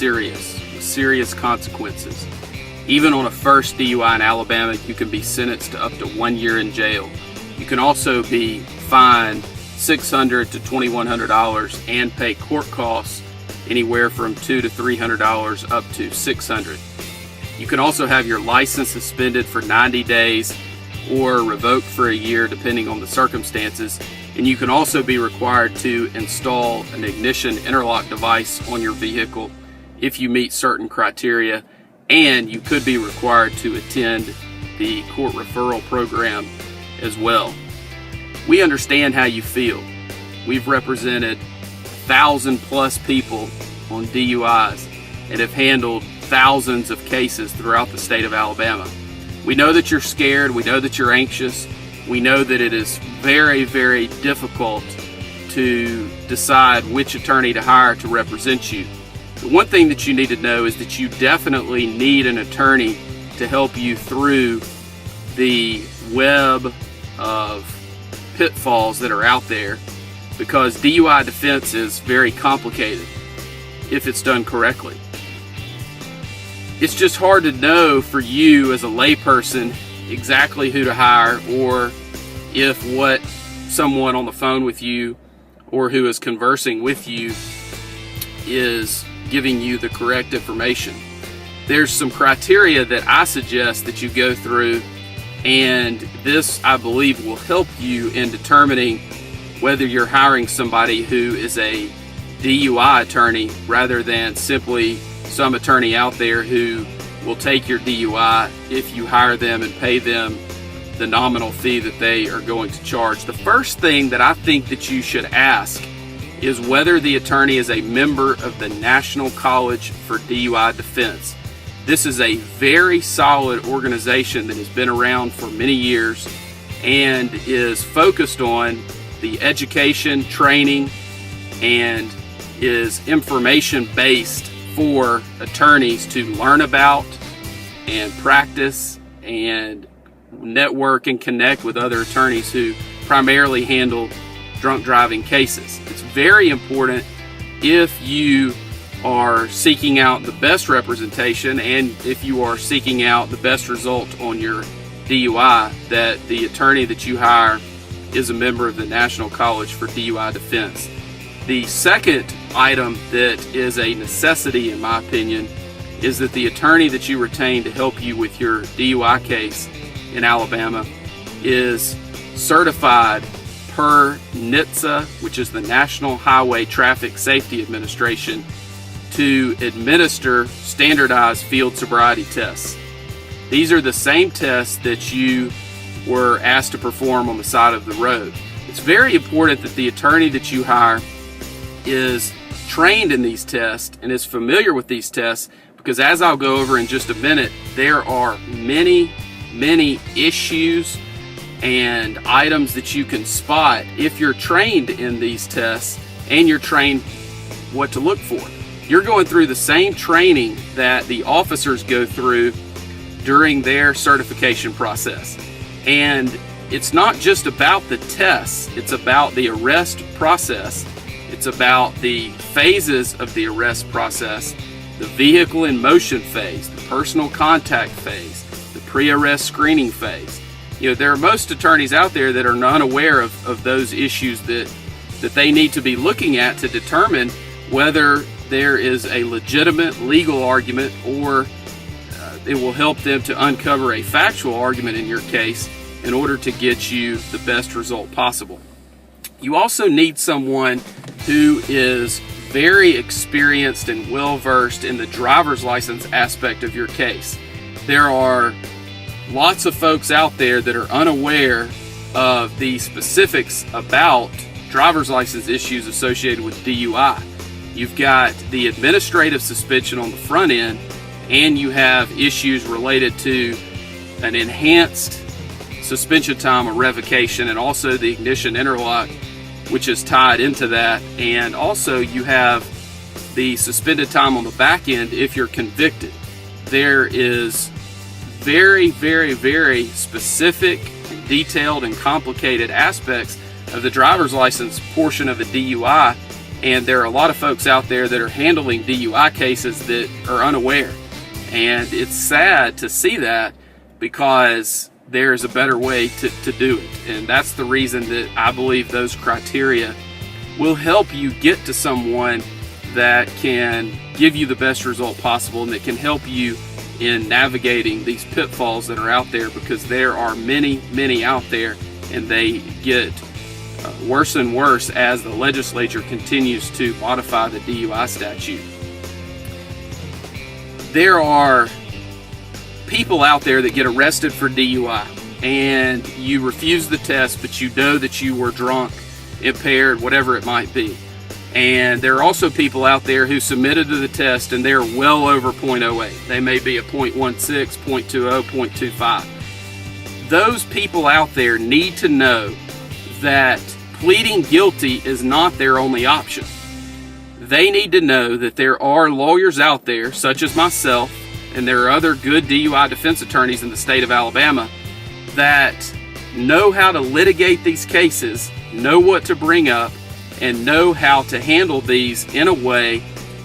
serious, with serious consequences. Even on a first DUI in Alabama, you can be sentenced to up to 1 year in jail. You can also be fined $600 to $2,100 and pay court costs anywhere from $200 to $300 up to $600. You can also have your license suspended for 90 days or revoked for a year depending on the circumstances. And you can also be required to install an ignition interlock device on your vehicle if you meet certain criteria. And you could be required to attend the court referral program as well. We understand how you feel. We've represented 1,000+ people on DUIs and have handled thousands of cases throughout the state of Alabama. We know that you're scared. We know that you're anxious. We know that it is very, very difficult to decide which attorney to hire to represent you. The one thing that you need to know is that you definitely need an attorney to help you through the web of pitfalls that are out there, because DUI defense is very complicated if it's done correctly. It's just hard to know for you as a layperson exactly who to hire, or if what someone on the phone with you or who is conversing with you is giving you the correct information. There's some criteria that I suggest that you go through, and this, I believe, will help you in determining whether you're hiring somebody who is a DUI attorney rather than simply some attorney out there who will take your DUI if you hire them and pay them the nominal fee that they are going to charge. The first thing that I think that you should ask is whether the attorney is a member of the National College for DUI Defense. This is a very solid organization that has been around for many years and is focused on the education, training, and is information based for attorneys to learn about and practice and network and connect with other attorneys who primarily handle drunk driving cases. It's very important, if you are seeking out the best representation and if you are seeking out the best result on your DUI, that the attorney that you hire is a member of the National College for DUI Defense. The second item that is a necessity, in my opinion, is that the attorney that you retain to help you with your DUI case in Alabama is certified per NHTSA, which is the National Highway Traffic Safety Administration, to administer standardized field sobriety tests. These are the same tests that you were asked to perform on the side of the road. It's very important that the attorney that you hire is trained in these tests and is familiar with these tests, because as I'll go over in just a minute, there are many issues and items that you can spot if you're trained in these tests and you're trained what to look for. You're going through the same training that the officers go through during their certification process. And it's not just about the tests, it's about the arrest process. It's about the phases of the arrest process, the vehicle in motion phase, the personal contact phase, the pre-arrest screening phase. You know, there are most attorneys out there that are unaware of those issues that they need to be looking at to determine whether there is a legitimate legal argument, or it will help them to uncover a factual argument in your case in order to get you the best result possible. You also need someone who is very experienced and well-versed in the driver's license aspect of your case. There are lots of folks out there that are unaware of the specifics about driver's license issues associated with DUI. You've got the administrative suspension on the front end, and you have issues related to an enhanced suspension time or revocation, and also the ignition interlock, which is tied into that. And also you have the suspended time on the back end if you're convicted. There is very specific, detailed, and complicated aspects of the driver's license portion of a DUI, And there are a lot of folks out there that are handling DUI cases that are unaware. And it's sad to see that, because there's a better way to do it. And that's the reason that I believe those criteria will help you get to someone that can give you the best result possible and that can help you in navigating these pitfalls that are out there, because there are many out there, and they get worse and worse as the legislature continues to modify the DUI statute. There are people out there that get arrested for DUI, and you refuse the test, but you know that you were drunk, impaired, whatever it might be. And there are also people out there who submitted to the test and they're well over 0.08. They may be a 0.16, 0.20, 0.25. Those people out there need to know that pleading guilty is not their only option. They need to know that there are lawyers out there, such as myself, and there are other good DUI defense attorneys in the state of Alabama that know how to litigate these cases, know what to bring up, and know how to handle these in a way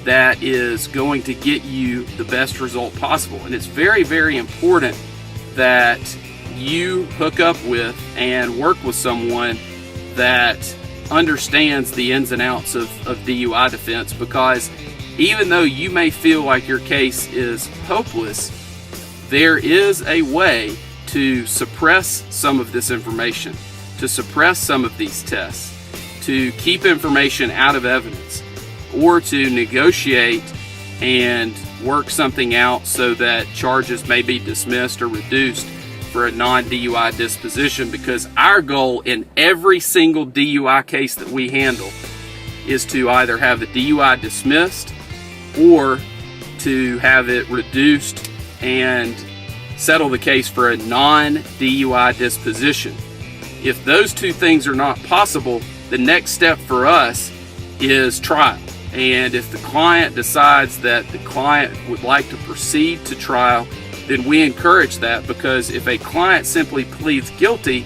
that is going to get you the best result possible. And it's very important that you hook up with and work with someone that understands the ins and outs of DUI defense, because even though you may feel like your case is hopeless, there is a way to suppress some of this information, to suppress some of these tests, to keep information out of evidence, or to negotiate and work something out so that charges may be dismissed or reduced for a non-DUI disposition. Because our goal in every single DUI case that we handle is to either have the DUI dismissed or to have it reduced and settle the case for a non-DUI disposition. If those two things are not possible, the next step for us is trial. And if the client decides that the client would like to proceed to trial, then we encourage that, because if a client simply pleads guilty,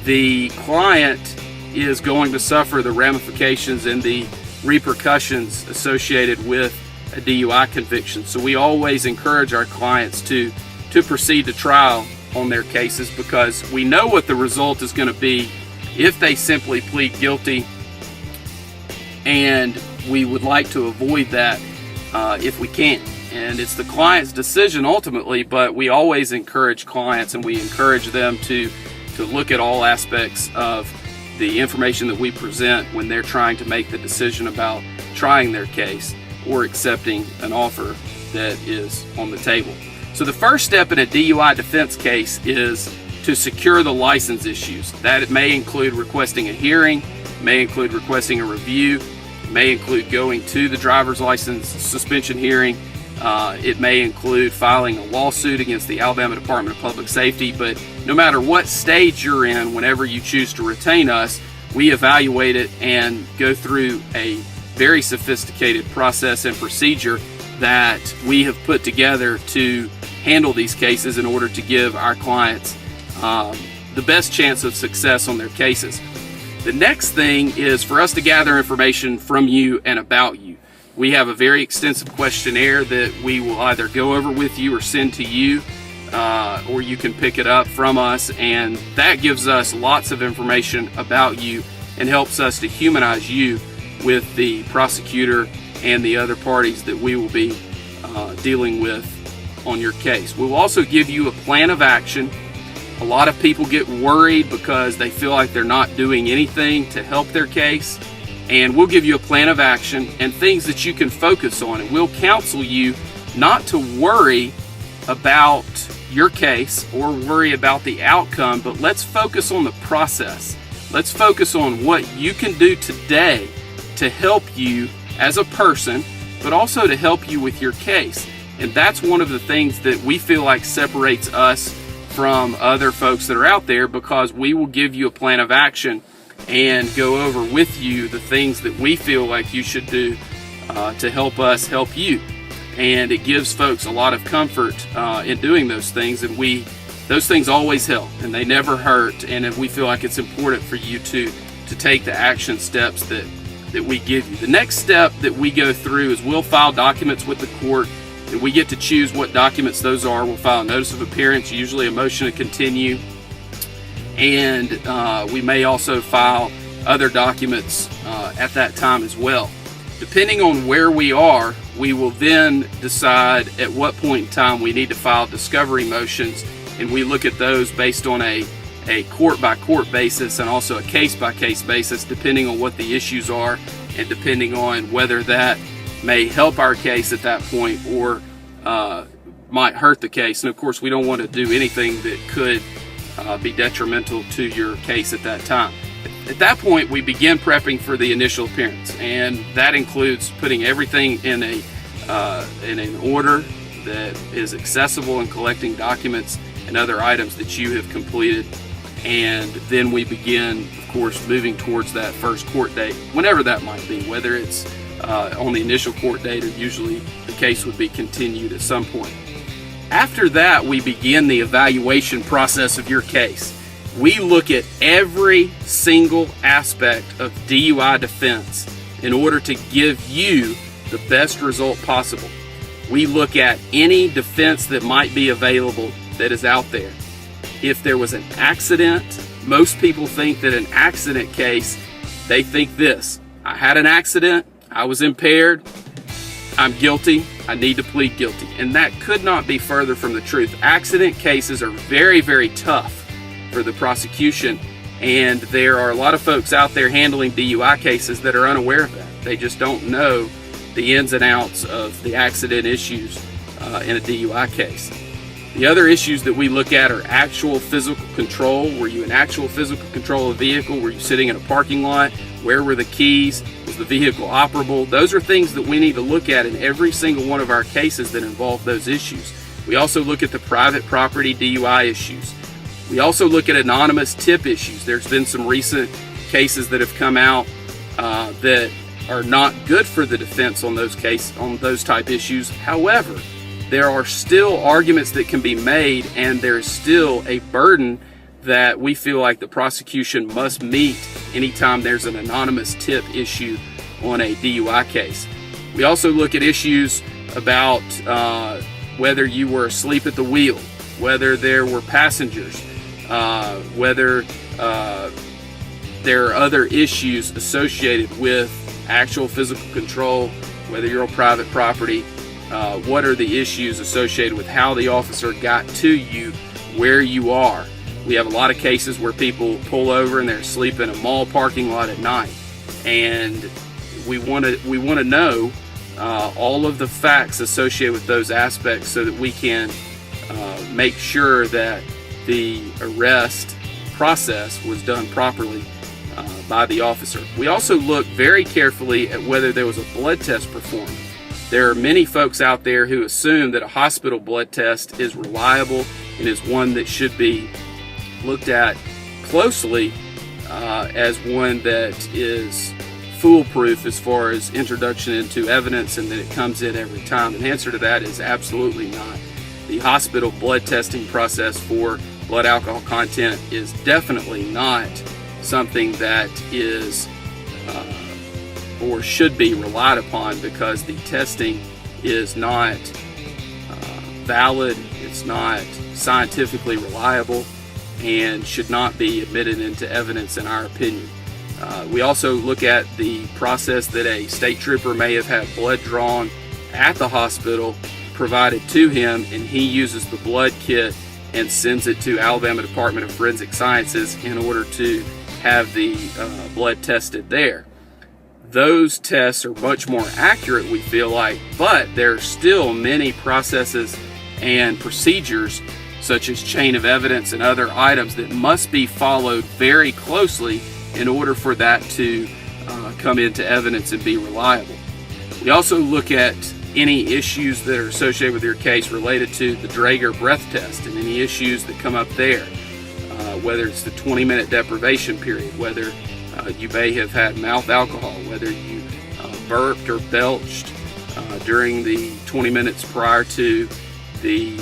the client is going to suffer the ramifications and the repercussions associated with a DUI conviction. So we always encourage our clients to proceed to trial on their cases, because we know what the result is going to be if they simply plead guilty, and we would like to avoid that if we can. And it's the client's decision ultimately, but we always encourage clients, and we encourage them to look at all aspects of the information that we present when they're trying to make the decision about trying their case or accepting an offer that is on the table. So the first step in a DUI defense case is to secure the license issues. That it may include requesting a hearing, may include requesting a review, may include going to the driver's license suspension hearing. It may include filing a lawsuit against the Alabama Department of Public Safety. But no matter what stage you're in, whenever you choose to retain us, we evaluate it and go through a very sophisticated process and procedure that we have put together to handle these cases in order to give our clients the best chance of success on their cases. The next thing is for us to gather information from you and about you. We have a very extensive questionnaire that we will either go over with you or send to you, or you can pick it up from us, and that gives us lots of information about you and helps us to humanize you with the prosecutor and the other parties that we will be dealing with on your case. We will also give you a plan of action. A lot of people get worried because they feel like they're not doing anything to help their case, and we'll give you a plan of action and things that you can focus on, and we'll counsel you not to worry about your case or worry about the outcome, but let's focus on the process. Let's focus on what you can do today to help you as a person, but also to help you with your case. And that's one of the things that we feel like separates us from other folks that are out there, because we will give you a plan of action and go over with you the things that we feel like you should do to help us help you. And it gives folks a lot of comfort in doing those things, and those things always help and they never hurt, and we feel like it's important for you to take the action steps that that we give you. The next step that we go through is we'll file documents with the court, and we get to choose what documents those are. We'll file a notice of appearance, usually a motion to continue, and we may also file other documents at that time as well. Depending on where we are, we will then decide at what point in time we need to file discovery motions, and we look at those based on a court-by-court basis and also a case-by-case basis, depending on what the issues are and depending on whether that may help our case at that point or might hurt the case. And of course, we don't want to do anything that could be detrimental to your case at that time. At that point, we begin prepping for the initial appearance, and that includes putting everything in an order that is accessible and collecting documents and other items that you have completed. And then we begin, of course, moving towards that first court date, whenever that might be, whether it's on the initial court date or usually the case would be continued at some point. After that, we begin the evaluation process of your case. We look at every single aspect of DUI defense in order to give you the best result possible. We look at any defense that might be available that is out there. If there was an accident, most people think that an accident case, they think this: I had an accident, I was impaired, I'm guilty, I need to plead guilty. And that could not be further from the truth. Accident cases are very, very tough for the prosecution, and there are a lot of folks out there handling DUI cases that are unaware of that. They just don't know the ins and outs of the accident issues in a DUI case. The other issues that we look at are actual physical control. Were you in actual physical control of the vehicle? Were you sitting in a parking lot? Where were the keys? Was the vehicle operable? Those are things that we need to look at in every single one of our cases that involve those issues. We also look at the private property DUI issues. We also look at anonymous tip issues. There's been some recent cases that have come out that are not good for the defense on those type issues. However, there are still arguments that can be made, and there's still a burden that we feel like the prosecution must meet anytime there's an anonymous tip issue on a DUI case. We also look at issues about whether you were asleep at the wheel, whether there were passengers, whether there are other issues associated with actual physical control, whether you're on private property, what are the issues associated with how the officer got to you where you are. We have a lot of cases where people pull over and they're asleep in a mall parking lot at night, and we want to know all of the facts associated with those aspects so that we can make sure that the arrest process was done properly by the officer. We also look very carefully at whether there was a blood test performed. There are many folks out there who assume that a hospital blood test is reliable and is one that should be looked at closely as one that is foolproof as far as introduction into evidence and that it comes in every time. And the answer to that is absolutely not. The hospital blood testing process for blood alcohol content is definitely not something that is or should be relied upon, because the testing is not valid, it's not scientifically reliable, and should not be admitted into evidence in our opinion. We also look at the process that a state trooper may have had blood drawn at the hospital provided to him, and he uses the blood kit and sends it to Alabama Department of Forensic Sciences in order to have the blood tested there. Those tests are much more accurate, we feel like, but there are still many processes and procedures such as chain of evidence and other items that must be followed very closely in order for that to come into evidence and be reliable. We also look at any issues that are associated with your case related to the Draeger breath test and any issues that come up there, whether it's the 20-minute deprivation period, whether you may have had mouth alcohol, whether you burped or belched during the 20 minutes prior to the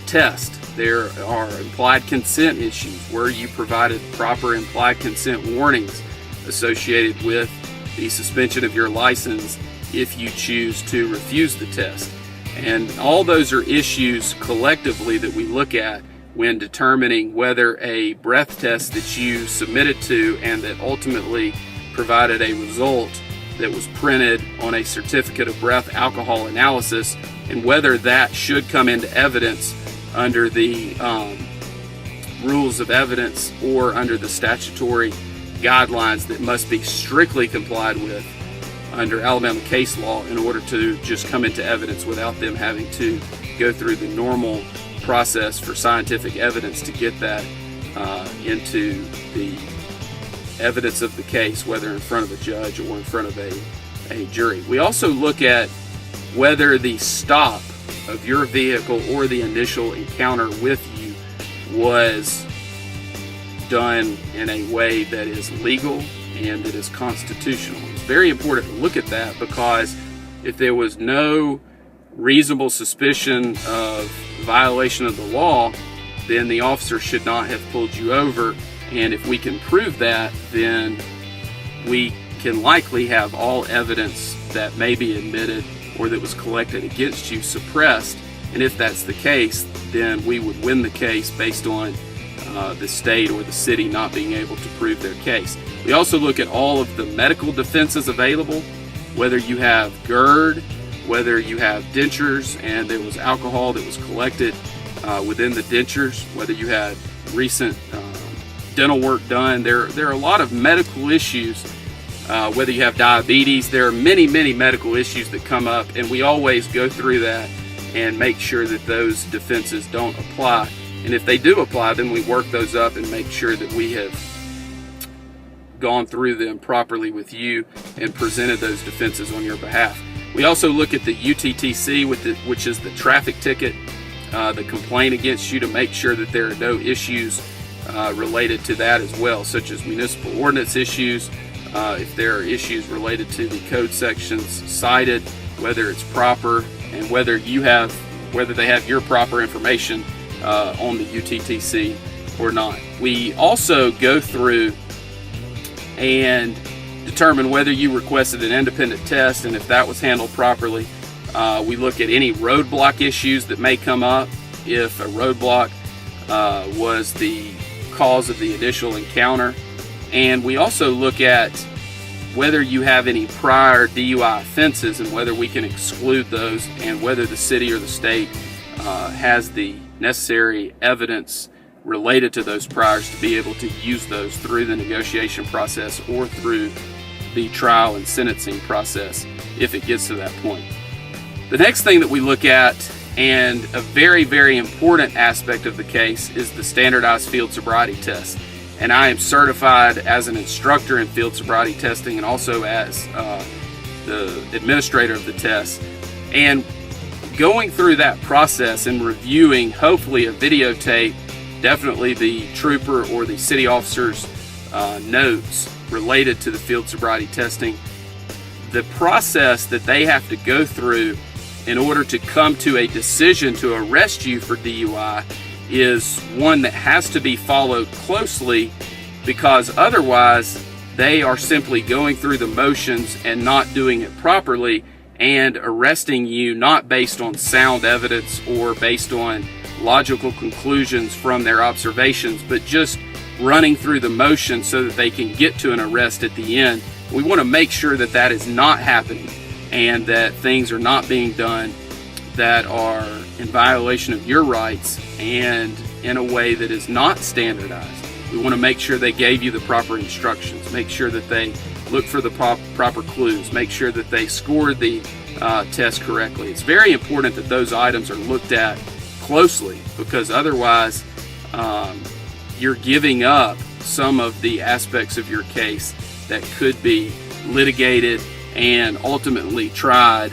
test. There are implied consent issues where you provided proper implied consent warnings associated with the suspension of your license if you choose to refuse the test. And all those are issues collectively that we look at when determining whether a breath test that you submitted to and that ultimately provided a result that was printed on a certificate of breath alcohol analysis, and whether that should come into evidence under the rules of evidence or under the statutory guidelines that must be strictly complied with under Alabama case law in order to just come into evidence without them having to go through the normal process for scientific evidence to get that into the evidence of the case, whether in front of a judge or in front of a jury. We also look at whether the stop of your vehicle or the initial encounter with you was done in a way that is legal and that is constitutional. It's very important to look at that, because if there was no reasonable suspicion of violation of the law, then the officer should not have pulled you over. And if we can prove that, then we can likely have all evidence that may be admitted or that was collected against you suppressed. And if that's the case, then we would win the case based on the state or the city not being able to prove their case. We also look at all of the medical defenses available, whether you have GERD, whether you have dentures and there was alcohol that was collected within the dentures, whether you had recent dental work done. There are a lot of medical issues, whether you have diabetes. There are many medical issues that come up, and we always go through that and make sure that those defenses don't apply. And if they do apply, then we work those up and make sure that we have gone through them properly with you and presented those defenses on your behalf. We also look at the UTTC, which is the traffic ticket, the complaint against you, to make sure that there are no issues related to that as well, such as municipal ordinance issues, if there are issues related to the code sections cited, whether it's proper, and whether they have your proper information on the UTTC or not. We also go through and determine whether you requested an independent test, and if that was handled properly. We look at any roadblock issues that may come up, if a roadblock was the cause of the initial encounter. And we also look at whether you have any prior DUI offenses and whether we can exclude those, and whether the city or the state has the necessary evidence related to those priors to be able to use those through the negotiation process or through the trial and sentencing process if it gets to that point. The next thing that we look at, and a very important aspect of the case, is the Standardized Field Sobriety Test. And I am certified as an instructor in field sobriety testing and also as the administrator of the test. And going through that process and reviewing, hopefully a videotape, definitely the trooper or the city officer's notes related to the field sobriety testing, the process that they have to go through in order to come to a decision to arrest you for DUI is one that has to be followed closely, because otherwise they are simply going through the motions and not doing it properly and arresting you not based on sound evidence or based on logical conclusions from their observations, but just running through the motions so that they can get to an arrest at the end. We want to make sure that that is not happening and that things are not being done that are in violation of your rights and in a way that is not standardized. We want to make sure they gave you the proper instructions, make sure that they look for the proper clues, make sure that they scored the test correctly. It's very important that those items are looked at closely, because otherwise you're giving up some of the aspects of your case that could be litigated and ultimately tried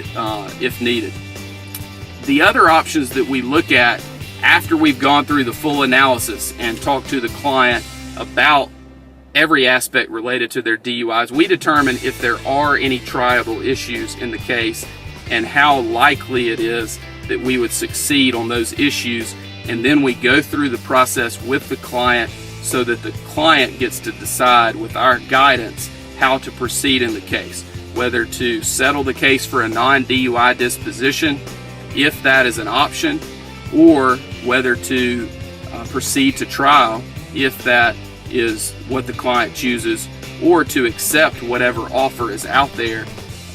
if needed. The other options that we look at after we've gone through the full analysis and talked to the client about every aspect related to their DUIs, we determine if there are any triable issues in the case and how likely it is that we would succeed on those issues. And then we go through the process with the client so that the client gets to decide with our guidance how to proceed in the case, whether to settle the case for a non-DUI disposition, if that is an option, or whether to proceed to trial, if that is what the client chooses, or to accept whatever offer is out there,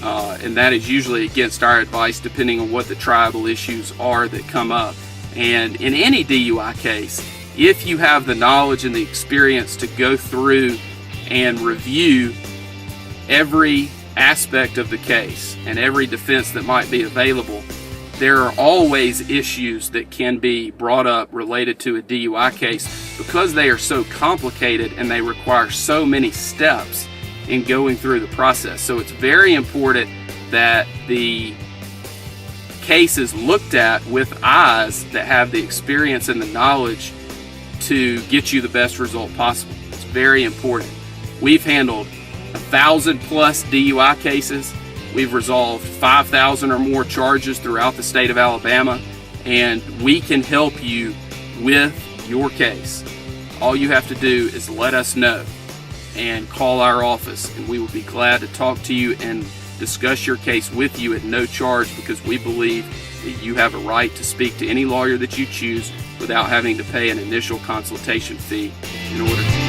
and that is usually against our advice depending on what the tribal issues are that come up. And in any DUI case, if you have the knowledge and the experience to go through and review every aspect of the case and every defense that might be available, there are always issues that can be brought up related to a DUI case because they are so complicated and they require so many steps in going through the process. So it's very important that the case is looked at with eyes that have the experience and the knowledge to get you the best result possible. It's very important. We've handled 1,000+ DUI cases. We've resolved 5,000 or more charges throughout the state of Alabama, and we can help you with your case. All you have to do is let us know and call our office, and we will be glad to talk to you and discuss your case with you at no charge, because we believe that you have a right to speak to any lawyer that you choose without having to pay an initial consultation fee in order to